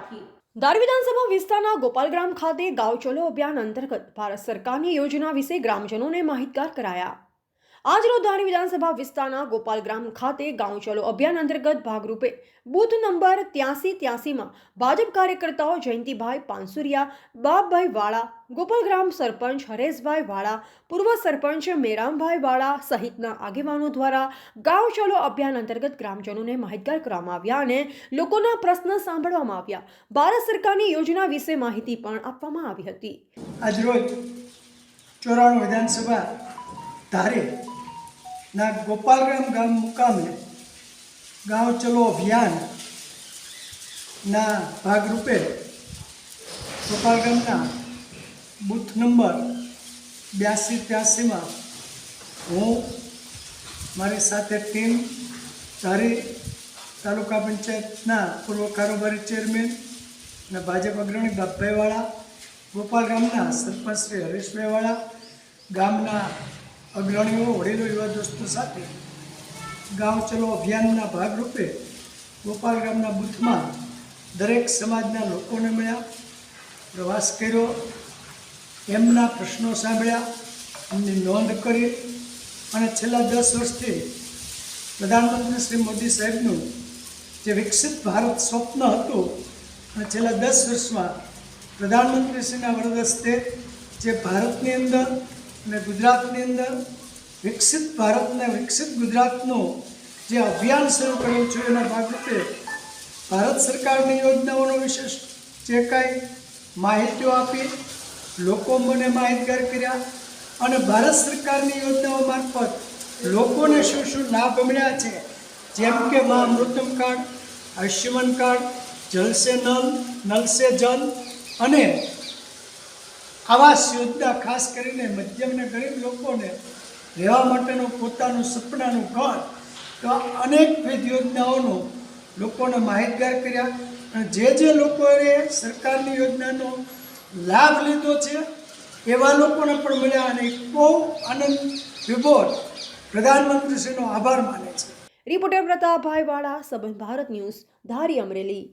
રાખી। ધારી વિધાનસભા વિસ્તારના ગોપાલગ્રામ ખાતે ગાંવ ચલો અભિયાન અંતર્ગત ભારત સરકારની યોજના વિશે ગ્રામજનોને માહિતગાર કરાયા। આજરોજ ધારી વિધાનસભા વિસ્તારના ગોપાલગ્રામ ખાતે ગાંવ ચલો અભિયાન અંતર્ગત ભાગરૂપે બૂથ નંબર 83-83માં ભાજપ કાર્યકર્તાઓ જયંતિભાઈ પાનસુરિયા, બાપભાઈ વાળા, ગોપાલગ્રામ સરપંચ હરેશભાઈ વાળા, પૂર્વ સરપંચ મેરામભાઈ વાળા સહિતના આગેવાનો દ્વારા ગાંવ ચલો અભિયાન અંતર્ગત ગ્રામજનોને માહિતગાર કરવામાં આવ્યા અને લોકોના પ્રશ્ન સાંભળવામાં આવ્યા। ભારત સરકારની યોજના વિશે માહિતી પણ આપવામાં આવી હતી। આજરોજ 94 વિધાનસભા ધારી ના ગોપાલગ્રામ ગામ મુકામે ગાંવ ચલો અભિયાન ના ભાગરૂપે ગોપાલગ્રામના બૂથ નંબર 82-83માં હું મારી સાથે ટીમ ધારી તાલુકા પંચાયતના પૂર્વ કારોબારી ચેરમેન અને ભાજપ અગ્રણી બાપભાઈ વાળા, ગોપાલગ્રામના સરપંચ શ્રી હરેશભાઈ વાળા, ગામના અગ્રણીઓ, વડીલો, યુવા દોસ્તો સાથે ગાંવ ચલો અભિયાનના ભાગરૂપે ગોપાલગ્રામના બૂથમાં દરેક સમાજના લોકોને મળ્યા, પ્રવાસ કર્યો, એમના પ્રશ્નો સાંભળ્યા, એમની નોંધ કરી અને છેલ્લા 10 વર્ષથી પ્રધાનમંત્રી શ્રી મોદી સાહેબનું જે વિકસિત ભારત સ્વપ્ન હતું અને છેલ્લા 10 વર્ષમાં પ્રધાનમંત્રીશ્રીના વરદ હસ્તે જે ભારતની અંદર અને ગુજરાતની અંદર વિકસિત ભારતને વિકસિત ગુજરાતનું જે અભિયાન શરૂ કર્યું છે એના ભાગરૂપે ભારત સરકારની યોજનાઓનો વિશેષ જે કાંઈ માહિતીઓ આપી, લોકો મને માહિતગાર કર્યા અને ભારત સરકારની યોજનાઓ મારફત લોકોને શું શું લાભ મળ્યા છે, જેમ કે મા અમૃતમ કાર્ડ, આયુષ્યમાન કાર્ડ, જલ સે નલ, નલ સે જલ અને આવાસ યોજના, ખાસ કરીને મધ્યમ અને ગરીબ લોકોને રહેવા માટેનું પોતાનું સપનાનું ઘર, તો અનેકવિધ યોજનાઓનો લોકોને માહિતગાર કર્યા અને જે લોકોએ સરકારની યોજનાનો લાભ લીધો છે એવા લોકોને પણ મળ્યા અને બહુ આનંદ વિભોર પ્રધાનમંત્રીશ્રીનો આભાર માને છે। રિપોર્ટર પ્રતાપભાઈ વાળા, સંબંધ ભારત ન્યૂઝ, ધારી, અમરેલી।